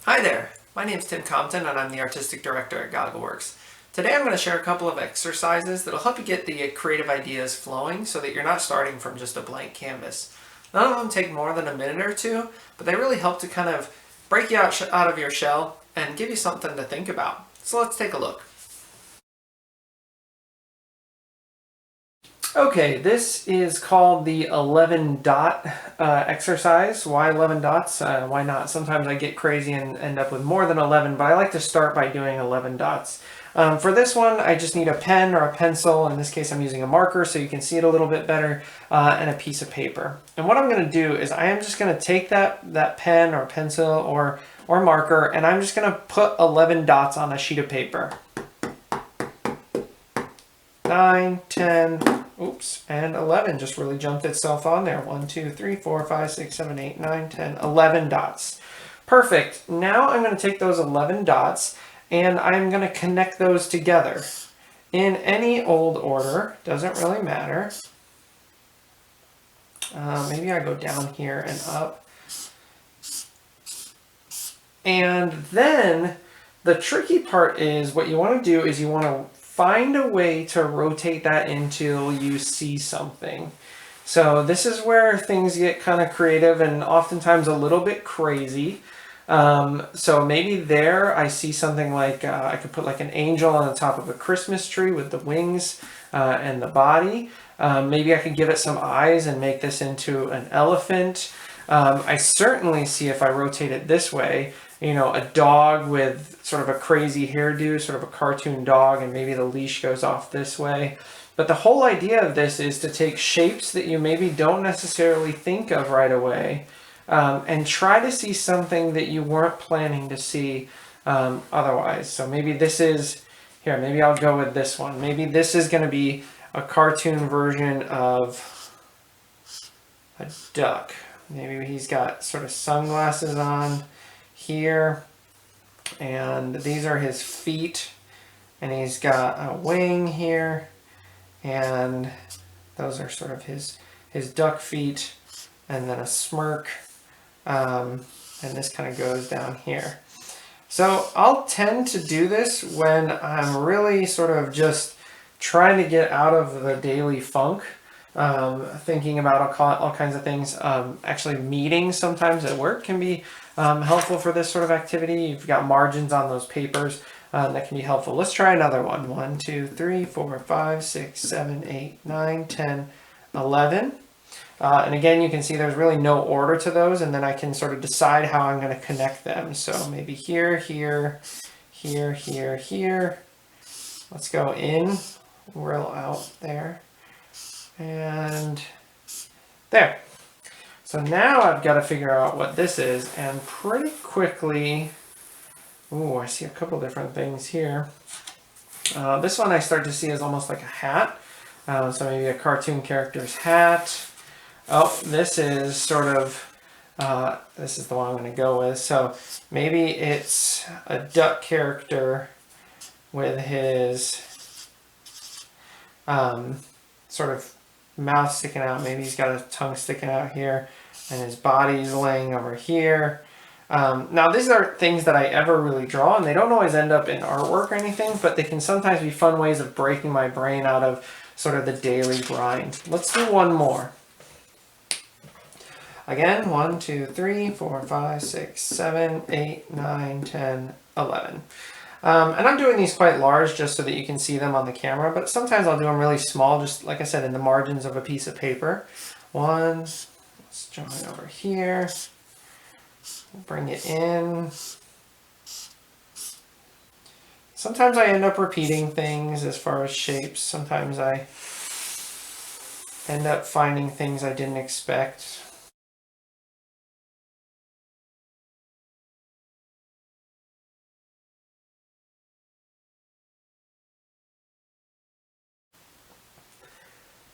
Hi there, my name is Tim Compton and I'm the Artistic Director at Goggleworks. Today I'm going to share a couple of exercises that'll help you get the creative ideas flowing so that you're not starting from just a blank canvas. None of them take more than a minute or two, but they really help to kind of break you out of your shell and give you something to think about. So let's take a look. Okay, this is called the 11 dot exercise. Why 11 dots? Why not? Sometimes I get crazy and end up with more than 11, but I like to start by doing 11 dots. For this one, I just need a pen or a pencil. In this case, I'm using a marker so you can see it a little bit better, and a piece of paper. And what I'm going to do is I am just going to take that pen or pencil or marker, and I'm just going to put 11 dots on a sheet of paper. 9, 10, oops, and 11 just really jumped itself on there. 1, 2, 3, 4, 5, 6, 7, 8, 9, 10, 11 dots. Perfect. Now I'm going to take those 11 dots and I'm going to connect those together in any old order. Doesn't really matter. Maybe I go down here and up. And then the tricky part is what you want to do is you want to find a way to rotate that until you see something. So this is where things get kind of creative and oftentimes a little bit crazy. So maybe there I see something like I could put like an angel on the top of a Christmas tree with the wings and the body. Maybe I could give it some eyes and make this into an elephant. I certainly see, if I rotate it this way, you know, a dog with sort of a crazy hairdo, sort of a cartoon dog, and maybe the leash goes off this way. But the whole idea of this is to take shapes that you maybe don't necessarily think of right away, and try to see something that you weren't planning to see otherwise. So maybe this is, here, maybe I'll go with this one. Maybe this is going to be a cartoon version of a duck. Maybe he's got sort of sunglasses on here, and these are his feet, and he's got a wing here, and those are sort of his duck feet, and then a smirk, and this kind of goes down here. So I'll tend to do this when I'm really sort of just trying to get out of the daily funk, thinking about all kinds of things. Actually, meetings sometimes at work can be helpful for this sort of activity. You've got margins on those papers that can be helpful. Let's try another one. 1, 2, 3, 4, 5, 6, 7, 8, 9, 10, 11. And again, you can see there's really no order to those, and then I can sort of decide how I'm going to connect them. So maybe here, here, here, here, here. Let's go in, real out there, and there. So now I've got to figure out what this is, and pretty quickly, ooh, I see a couple different things here. This one I start to see as almost like a hat. So maybe a cartoon character's hat. Oh, this is sort of, this is the one I'm going to go with. So maybe it's a duck character with his sort of mouth sticking out. Maybe he's got a tongue sticking out here, and his body's laying over here. Now, these are things that I ever really draw, and they don't always end up in artwork or anything, but they can sometimes be fun ways of breaking my brain out of sort of the daily grind. Let's do one more. Again, 1, 2, 3, 4, 5, 6, 7, 8, 9, 10, 11. And I'm doing these quite large just so that you can see them on the camera, but sometimes I'll do them really small, just like I said, in the margins of a piece of paper. One, let's join over here, bring it in. Sometimes I end up repeating things as far as shapes. Sometimes I end up finding things I didn't expect.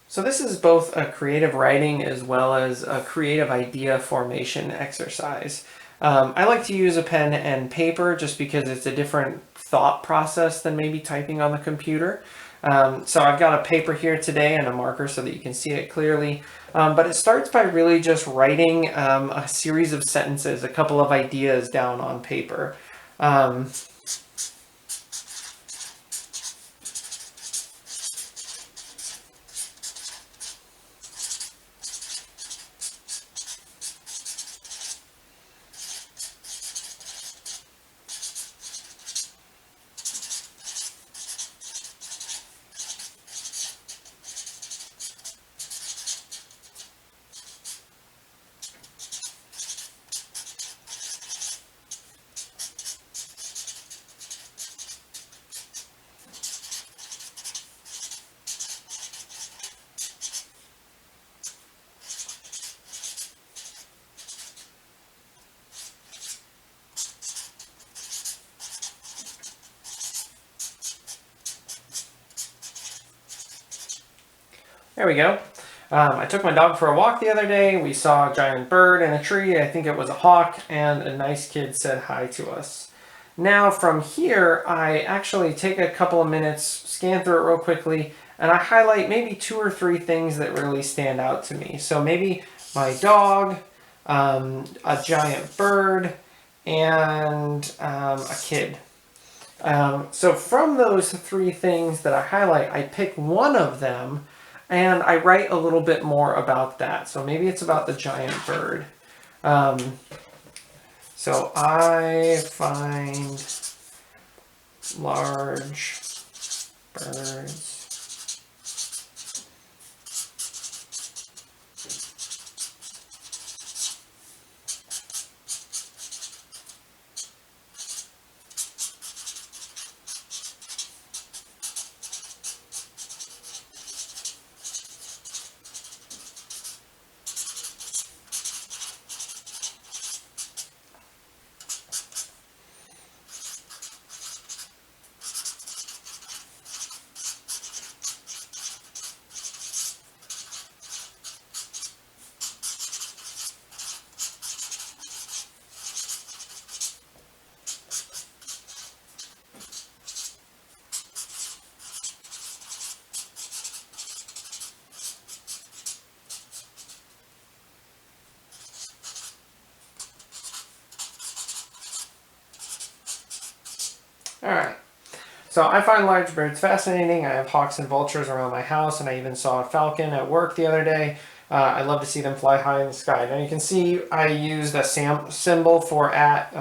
So this is both a creative writing as well as a creative idea formation exercise. I like to use a pen and paper just because it's a different thought process than maybe typing on the computer. So I've got a paper here today and a marker so that you can see it clearly. But it starts by really just writing a series of sentences, a couple of ideas down on paper. There we go. I took my dog for a walk the other day. We saw a giant bird in a tree. I think it was a hawk, and a nice kid said hi to us. Now from here, I actually take a couple of minutes, scan through it real quickly, and I highlight maybe 2 or 3 things that really stand out to me. So maybe my dog, a giant bird, and a kid. So from those 3 things that I highlight, I pick one of them and I write a little bit more about that. So maybe it's about the giant bird. So I find large birds All right. So I find large birds fascinating. I have hawks and vultures around my house, and I even saw a falcon at work the other day. I love to see them fly high in the sky. Now you can see I used a symbol for at,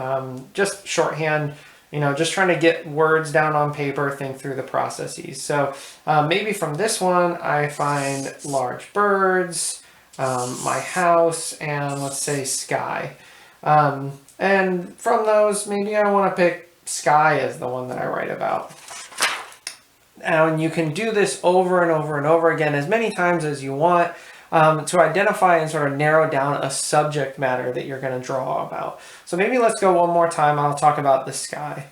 just shorthand, just trying to get words down on paper, think through the processes. So maybe from this one, I find large birds, my house, and let's say sky. And from those, maybe I want to pick sky as the one that I write about. And you can do this over and over and over again as many times as you want to identify and sort of narrow down a subject matter that you're going to draw about. So maybe let's go one more time. I'll talk about the sky.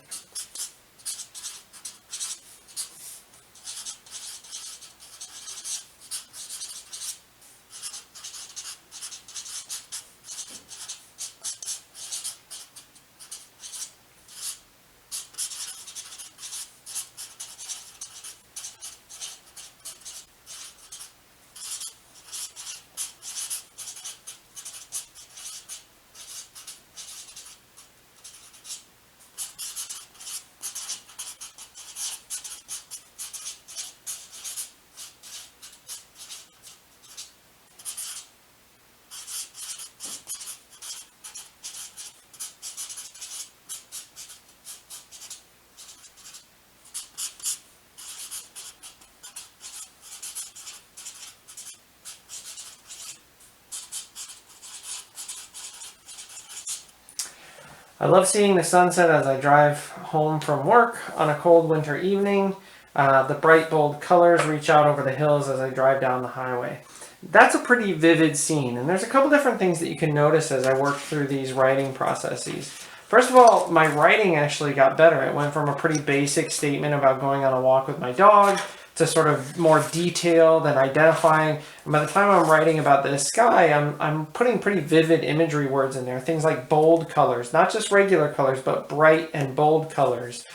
I love seeing the sunset as I drive home from work on a cold winter evening. The bright, bold colors reach out over the hills as I drive down the highway. That's a pretty vivid scene, and there's a couple different things that you can notice as I work through these writing processes. First of all, my writing actually got better. It went from a pretty basic statement about going on a walk with my dog to sort of more detailed and identifying. And by the time I'm writing about the sky, I'm putting pretty vivid imagery words in there. Things like bold colors, not just regular colors, but bright and bold colors.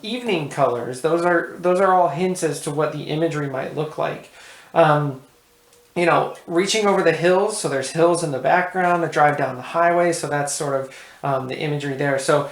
Evening colors, those are all hints as to what the imagery might look like. You know, reaching over the hills, so there's hills in the background to drive down the highway, so that's sort of the imagery there. So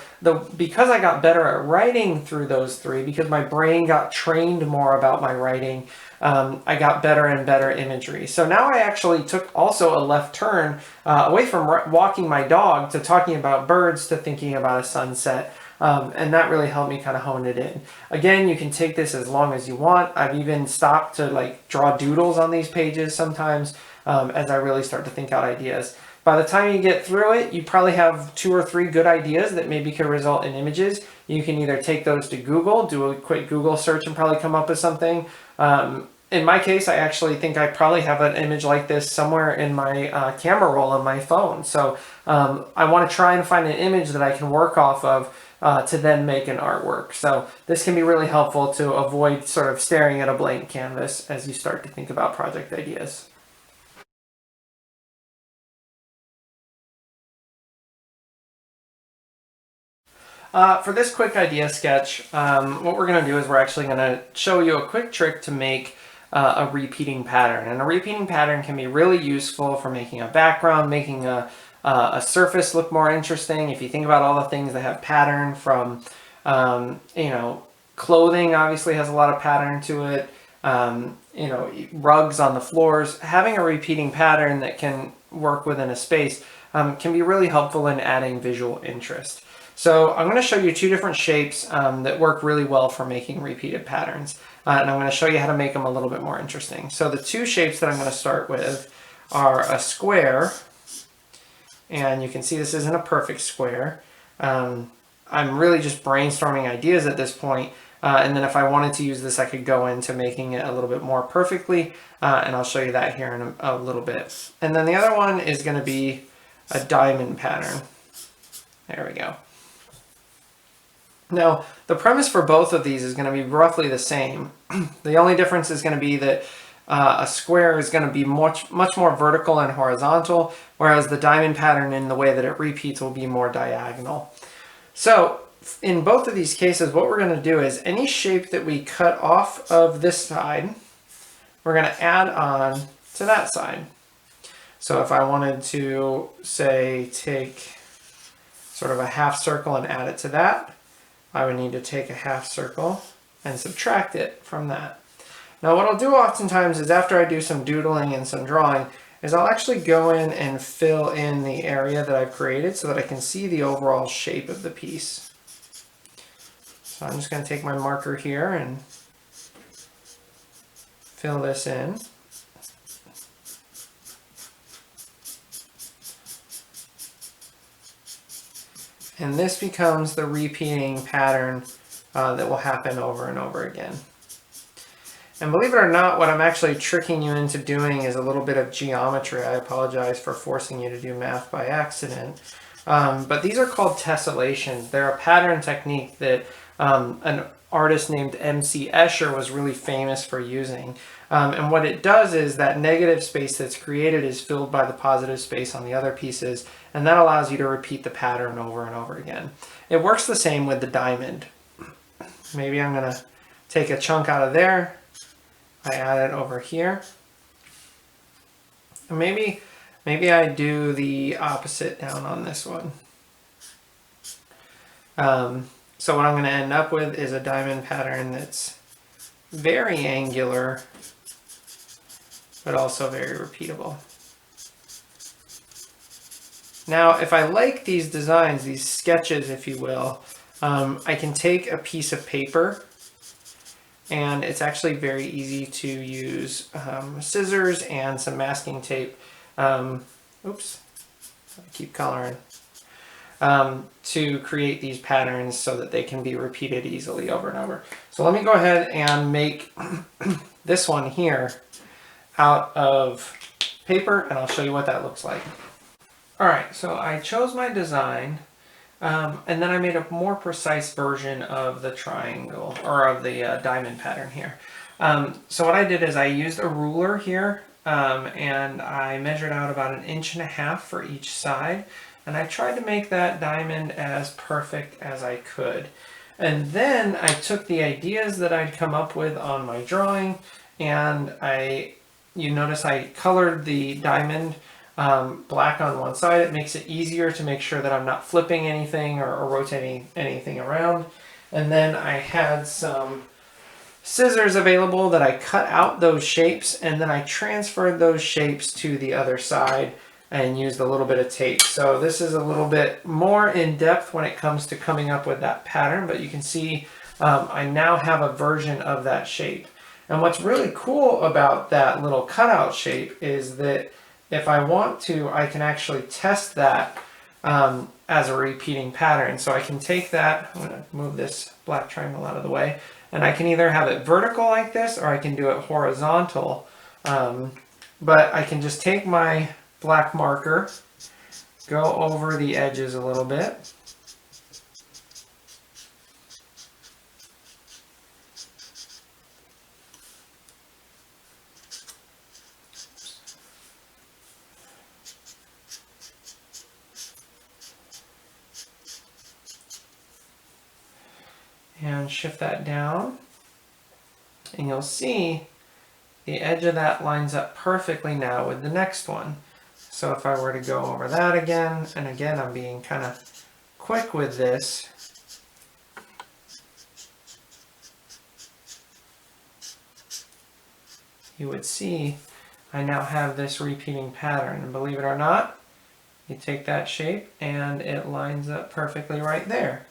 because I got better at writing through those three, because my brain got trained more about my writing, I got better and better imagery. So now I actually took also a left turn away from walking my dog to talking about birds to thinking about a sunset. And that really helped me kind of hone it in. Again, you can take this as long as you want. I've even stopped to like draw doodles on these pages sometimes as I really start to think out ideas. By the time you get through it, you probably have 2 or 3 good ideas that maybe could result in images. You can either take those to Google, do a quick Google search and probably come up with something. In my case, I actually think I probably have an image like this somewhere in my camera roll on my phone. So I want to try and find an image that I can work off of to then make an artwork. So this can be really helpful to avoid sort of staring at a blank canvas as you start to think about project ideas. For this quick idea sketch, what we're going to do is we're actually going to show you a quick trick to make a repeating pattern. And a repeating pattern can be really useful for making a background, making a surface look more interesting. If you think about all the things that have pattern from, you know, clothing obviously has a lot of pattern to it. You know, rugs on the floors, having a repeating pattern that can work within a space can be really helpful in adding visual interest. So I'm going to show you 2 different shapes that work really well for making repeated patterns. And I'm going to show you how to make them a little bit more interesting. So the 2 shapes that I'm going to start with are a square. And you can see this isn't a perfect square. I'm really just brainstorming ideas at this point. And then if I wanted to use this, I could go into making it a little bit more perfectly. And I'll show you that here in a little bit. And then the other one is going to be a diamond pattern. There we go. Now, the premise for both of these is going to be roughly the same. The only difference is going to be that a square is going to be much more vertical and horizontal, whereas the diamond pattern in the way that it repeats will be more diagonal. So in both of these cases, what we're going to do is any shape that we cut off of this side, we're going to add on to that side. So if I wanted to, say, take sort of a half circle and add it to that, I would need to take a half circle and subtract it from that. Now what I'll do oftentimes is after I do some doodling and some drawing is I'll actually go in and fill in the area that I've created so that I can see the overall shape of the piece. So I'm just going to take my marker here and fill this in. And this becomes the repeating pattern that will happen over and over again. And believe it or not, what I'm actually tricking you into doing is a little bit of geometry. I apologize for forcing you to do math by accident. But these are called tessellations. They're a pattern technique that an artist named M.C. Escher was really famous for using. And what it does is that negative space that's created is filled by the positive space on the other pieces, and that allows you to repeat the pattern over and over again. It works the same with the diamond. Maybe I'm going to take a chunk out of there. I add it over here. And maybe I do the opposite down on this one. So what I'm going to end up with is a diamond pattern that's very angular, but also very repeatable. Now, if I like these designs, these sketches, if you will, I can take a piece of paper, and it's actually very easy to use scissors and some masking tape. Oops, I keep coloring. To create these patterns so that they can be repeated easily over and over. So let me go ahead and make this one here out of paper, and I'll show you what that looks like. All right, so I chose my design, and then I made a more precise version of the triangle, or of the diamond pattern here. So what I did is I used a ruler here, and I measured out about 1.5 inches for each side. And I tried to make that diamond as perfect as I could. And then I took the ideas that I'd come up with on my drawing, and you notice I colored the diamond black on one side. It makes it easier to make sure that I'm not flipping anything or rotating anything around. And then I had some scissors available that I cut out those shapes, and then I transferred those shapes to the other side and used a little bit of tape. So this is a little bit more in depth when it comes to coming up with that pattern, but you can see I now have a version of that shape. And what's really cool about that little cutout shape is that if I want to, I can actually test that as a repeating pattern. So I can take that, I'm going to move this black triangle out of the way, and I can either have it vertical like this or I can do it horizontal. But I can just take my black marker, go over the edges a little bit, and shift that down, and you'll see the edge of that lines up perfectly now with the next one. So if I were to go over that again, and again I'm being kind of quick with this, you would see I now have this repeating pattern. And believe it or not, you take that shape and it lines up perfectly right there.